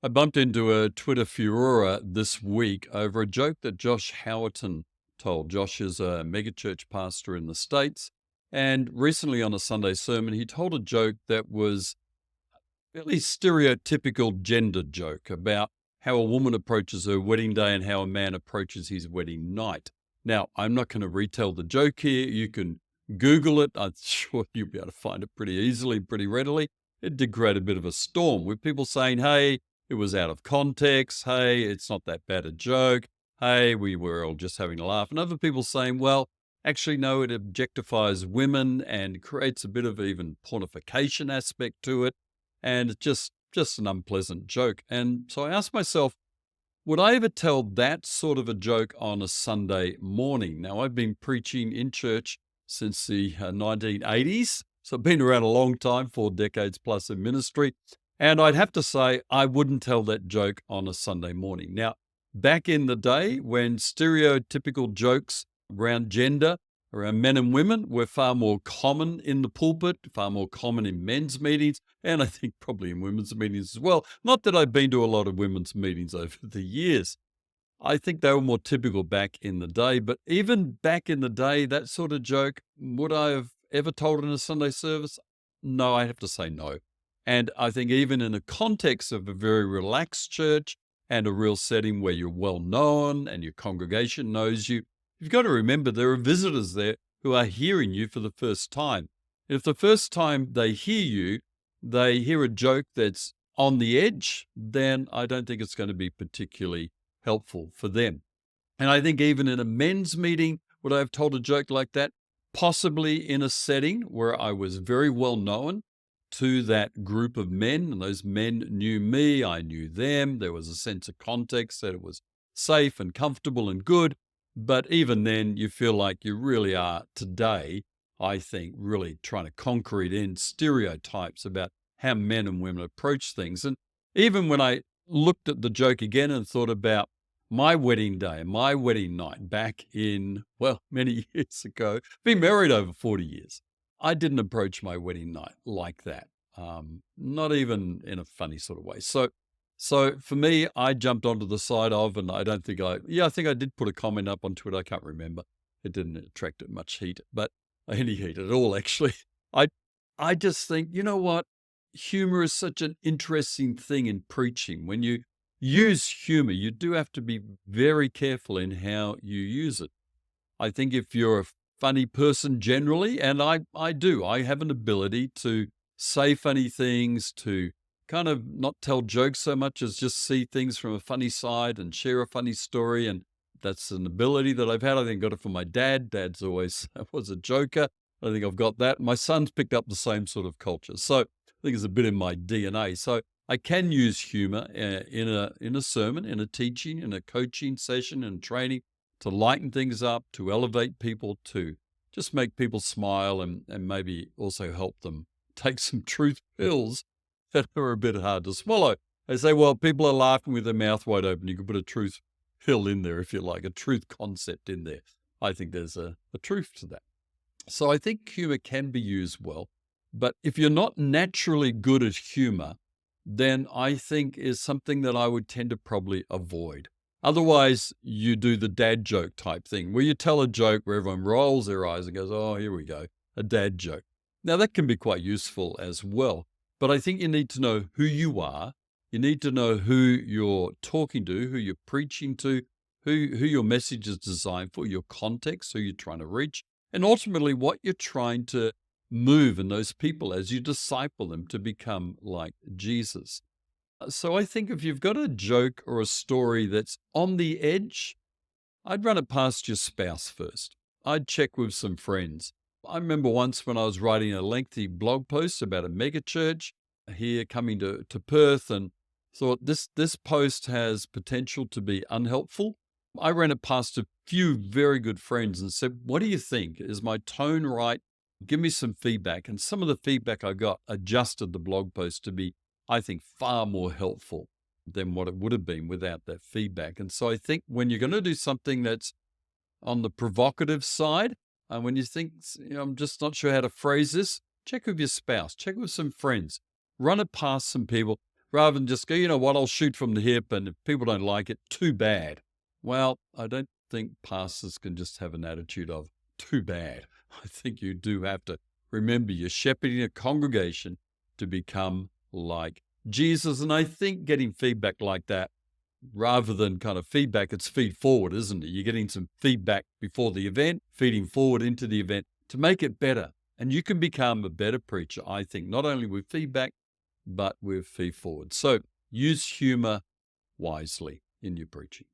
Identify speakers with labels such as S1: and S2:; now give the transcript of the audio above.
S1: I bumped into a Twitter furore this week over a joke that Josh Howerton told. Josh is a megachurch pastor in the States. And recently on a Sunday sermon, he told a joke that was a fairly stereotypical gender joke about how a woman approaches her wedding day and how a man approaches his wedding night. Now, I'm not going to retell the joke here. You can Google it. I'm sure you'll be able to find it pretty easily, pretty readily. It did create a bit of a storm with people saying, hey, it was out of context. Hey, it's not that bad a joke. Hey, we were all just having a laugh. And other people saying, well, actually, no, it objectifies women and creates a bit of even pornification aspect to it. And it's just an unpleasant joke. And so I asked myself, would I ever tell that sort of a joke on a Sunday morning? Now, I've been preaching in church since the 1980s. So I've been around a long time, 4 decades plus in ministry. And I'd have to say, I wouldn't tell that joke on a Sunday morning. Now, back in the day when stereotypical jokes around gender, around men and women were far more common in the pulpit, far more common in men's meetings, and I think probably in women's meetings as well. Not that I've been to a lot of women's meetings over the years. I think they were more typical back in the day, but even back in the day, that sort of joke, would I have ever told in a Sunday service? No, I have to say no. And I think even in the context of a very relaxed church and a real setting where you're well known and your congregation knows you, you've got to remember there are visitors there who are hearing you for the first time. If the first time they hear you, they hear a joke that's on the edge, then I don't think it's going to be particularly helpful for them. And I think even in a men's meeting, would I have told a joke like that? Possibly in a setting where I was very well known to that group of men, and those men knew me, I knew them. There was a sense of context that it was safe and comfortable and good. But even then, you feel like you really are today, I think, really trying to concrete in stereotypes about how men and women approach things. And even when I looked at the joke again and thought about my wedding day, my wedding night back in, well, many years ago, been married over 40 years. I didn't approach my wedding night like that, not even in a funny sort of way. So for me, I jumped onto the side of, and I think I did put a comment up on Twitter. I can't remember. It didn't attract much heat, but any heat at all, actually. I just think, you know what? Humor is such an interesting thing in preaching. When you use humor, you do have to be very careful in how you use it. I think if you're a funny person generally, and I have an ability to say funny things, to kind of not tell jokes so much as just see things from a funny side and share a funny story. And that's an ability that I've had. I think I got it from my dad. Dad's always was a joker. I think I've got that. My son's picked up the same sort of culture. So I think it's a bit in my DNA. So I can use humor in a sermon, in a teaching, in a coaching session and training to lighten things up, to elevate people, to just make people smile and maybe also help them take some truth pills that are a bit hard to swallow. They say, well, people are laughing with their mouth wide open. You could put a truth pill in there, if you like, a truth concept in there. I think there's a truth to that. So I think humor can be used well. But if you're not naturally good at humor, then I think is something that I would tend to probably avoid. Otherwise, you do the dad joke type thing where you tell a joke where everyone rolls their eyes and goes, oh, here we go, a dad joke. Now, that can be quite useful as well. But I think you need to know who you are. You need to know who you're talking to, who you're preaching to, who your message is designed for, your context, who you're trying to reach, and ultimately what you're trying to move in those people as you disciple them to become like Jesus. So I think if you've got a joke or a story that's on the edge, I'd run it past your spouse first. I'd check with some friends. I remember once when I was writing a lengthy blog post about a megachurch here coming to Perth and thought this post has potential to be unhelpful. I ran it past a few very good friends and said, what do you think? Is my tone right? Give me some feedback. And some of the feedback I got adjusted the blog post to be, I think, far more helpful than what it would have been without that feedback. And so I think when you're going to do something that's on the provocative side, and when you think, I'm just not sure how to phrase this, check with your spouse, check with some friends, run it past some people. rather than just go, you know what, I'll shoot from the hip, and if people don't like it, too bad. Well, I don't think pastors can just have an attitude of too bad. I think you do have to remember you're shepherding a congregation to become like Jesus. And I think getting feedback like that, rather than kind of feedback, it's feed forward, isn't it? You're getting some feedback before the event, feeding forward into the event to make it better. And you can become a better preacher, I think, not only with feedback, but with feed forward. So use humor wisely in your preaching.